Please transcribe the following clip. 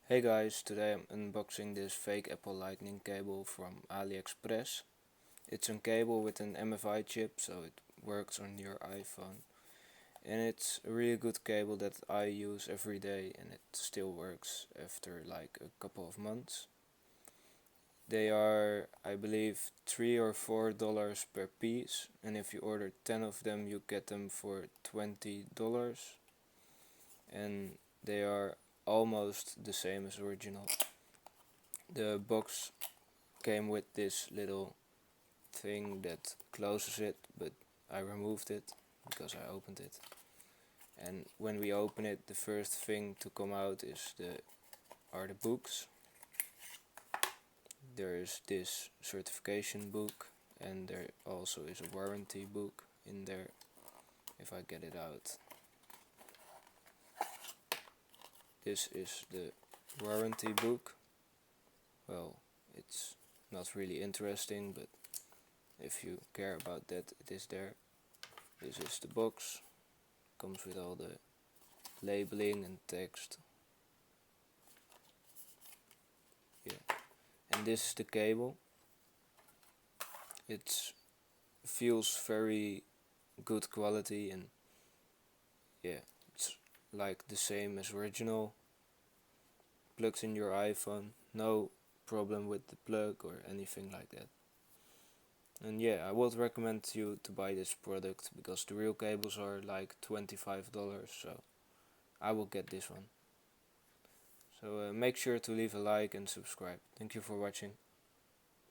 Hey guys, today I'm unboxing this fake Apple Lightning cable from AliExpress. It's a cable with an MFI chip, so it works on your iPhone. And it's a really good cable that I use every day, and it still works after like a couple of months. They are, I believe, $3 or $4 per piece, and if you order 10 of them you get them for $20. And they are almost the same as original. The box came with this little thing that closes it, but I removed it because I opened it. And when we open it, the first thing to come out are the books. There is this certification book, and there also is a warranty book in there. If I get it out, this is the warranty book. Well, it's not really interesting, but if you care about that, it is there. This is the box. Comes with all the labeling and text. Yeah. And this is the cable. It feels very good quality, and yeah, it's like the same as original. Plugs in your iPhone, no problem with the plug or anything like that. And yeah, I would recommend you to buy this product because the real cables are like $25, so I will get this one. So make sure to leave a like and subscribe. Thank you for watching.